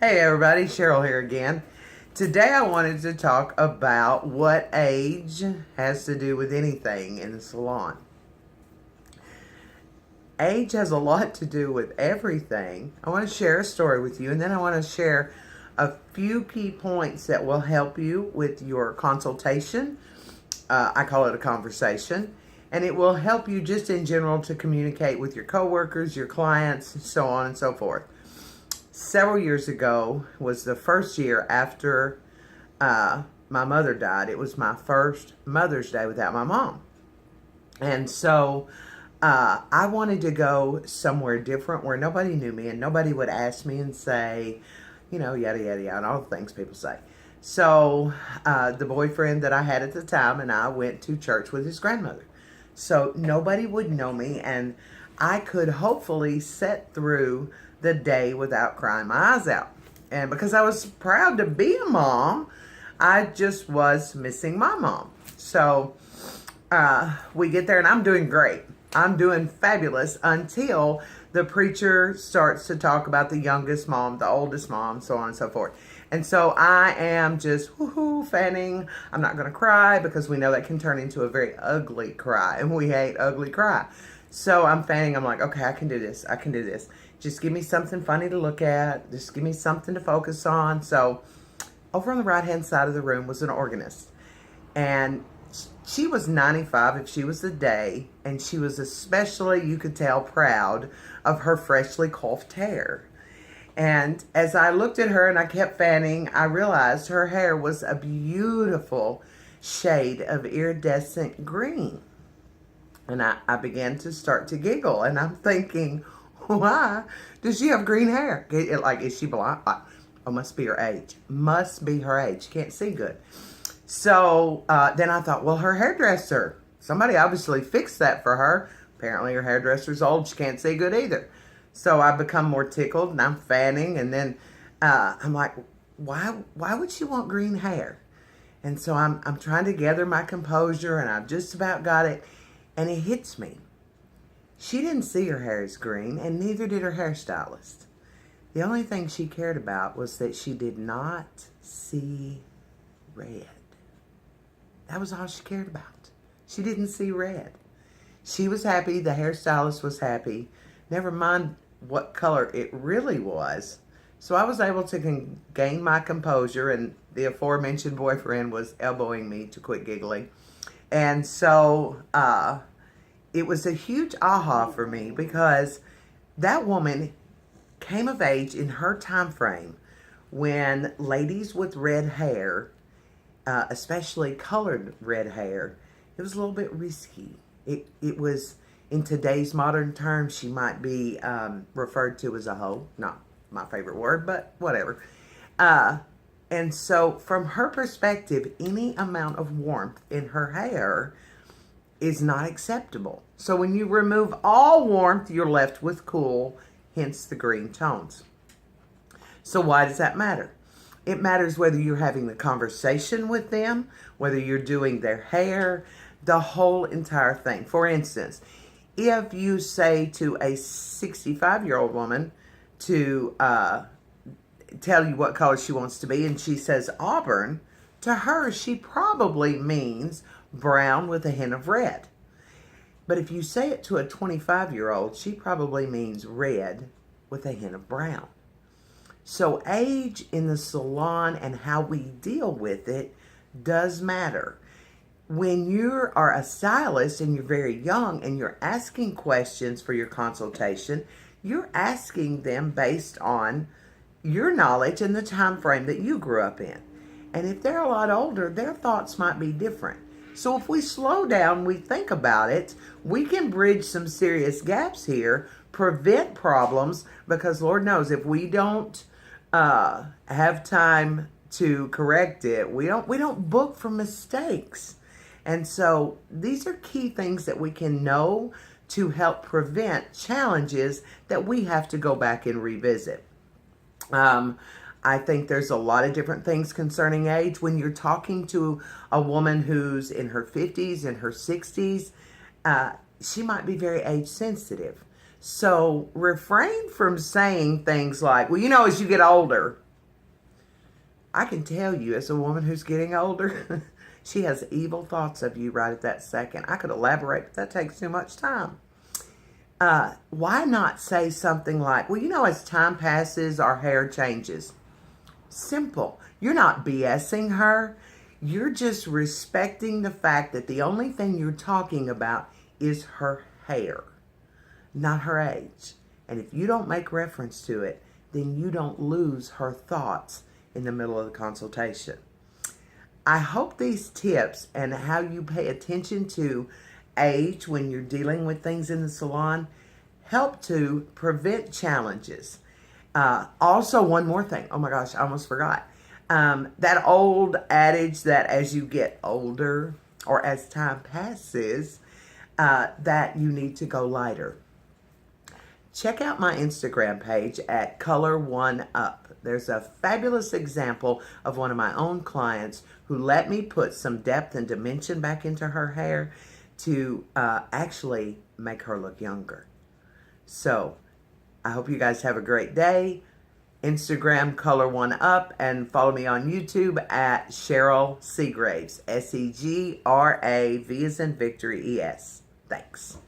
Hey everybody, Cheryl here again. Today I wanted to talk about what age has to do with anything in the salon. Age has a lot to do with everything. I want to share a story with you, and then I want to share a few key points that will help you with your consultation. I call it a conversation, and it will help you just in general to communicate with your coworkers, your clients, so on and so forth. Several years ago was the first year after my mother died. It was my first Mother's Day without my mom. And so I wanted to go somewhere different where nobody knew me and nobody would ask me and say, yada, yada, yada, and all the things people say. So the boyfriend that I had at the time and I went to church with his grandmother. So nobody would know me, and I could hopefully sit through the day without crying my eyes out. And because I was proud to be a mom, I just was missing my mom. So we get there and I'm doing great. I'm doing fabulous until the preacher starts to talk about the youngest mom, the oldest mom, so on and so forth. And so I am just fanning. I'm not going to cry because we know that can turn into a very ugly cry, and we hate ugly cry. So I'm fanning. I'm like, okay, I can do this. I can do this. Just give me something funny to look at. Just give me something to focus on. So over on the right-hand side of the room was an organist. And she was 95 if she was a day. And she was especially, you could tell, proud of her freshly coiffed hair. And as I looked at her and I kept fanning, I realized her hair was a beautiful shade of iridescent green. And I began to start to giggle. And I'm thinking, why does she have green hair? Like, is she blind? Oh, must be her age. Must be her age. Can't see good. So then I thought, well, her hairdresser. Somebody obviously fixed that for her. Apparently her hairdresser's old. She can't see good either. So I become more tickled and I'm fanning. And then I'm like, why would she want green hair? And so I'm trying to gather my composure, and I've just about got it. And it hits me. She didn't see her hair as green, and neither did her hairstylist. The only thing she cared about was that she did not see red. That was all she cared about. She didn't see red. She was happy. The hairstylist was happy. Never mind what color it really was. So I was able to gain my composure, and the aforementioned boyfriend was elbowing me to quit giggling. And so it was a huge aha for me, because that woman came of age in her time frame when ladies with red hair, especially colored red hair, it was a little bit risky. It was, in today's modern terms, she might be referred to as a hoe. Not my favorite word, but whatever. And so from her perspective, any amount of warmth in her hair is not acceptable. So when you remove all warmth, you're left with cool, hence the green tones. So why does that matter? It matters whether you're having the conversation with them, whether you're doing their hair, the whole entire thing. For instance, if you say to a 65-year-old woman to tell you what color she wants to be, and she says auburn, to her, she probably means brown with a hint of red. But if you say it to a 25-year-old, she probably means red with a hint of brown. So age in the salon and how we deal with it does matter. When you are a stylist and you're very young and you're asking questions for your consultation, you're asking them based on your knowledge and the time frame that you grew up in. And if they're a lot older, their thoughts might be different. So if we slow down, we think about it, we can bridge some serious gaps here, prevent problems, because Lord knows if we don't have time to correct it, we don't book for mistakes. And so these are key things that we can know to help prevent challenges that we have to go back and revisit. I think there's a lot of different things concerning age. When you're talking to a woman who's in her 50s and her 60s, she might be very age sensitive. So refrain from saying things like, well, as you get older, I can tell you, as a woman who's getting older, she has evil thoughts of you right at that second. I could elaborate, but that takes too much time. Why not say something like, well, as time passes, our hair changes. Simple. You're not BSing her. You're just respecting the fact that the only thing you're talking about is her hair, not her age. And if you don't make reference to it, then you don't lose her thoughts in the middle of the consultation. I hope these tips and how you pay attention to age when you're dealing with things in the salon help to prevent challenges. Also, one more thing. Oh my gosh, I almost forgot. That old adage that as you get older or as time passes, that you need to go lighter. Check out my Instagram page at Color One Up. There's a fabulous example of one of my own clients who let me put some depth and dimension back into her hair to actually make her look younger. So, I hope you guys have a great day. Instagram Color One Up, and follow me on YouTube at Cheryl Segraves. Segraves. V as in Victory, ES. Thanks.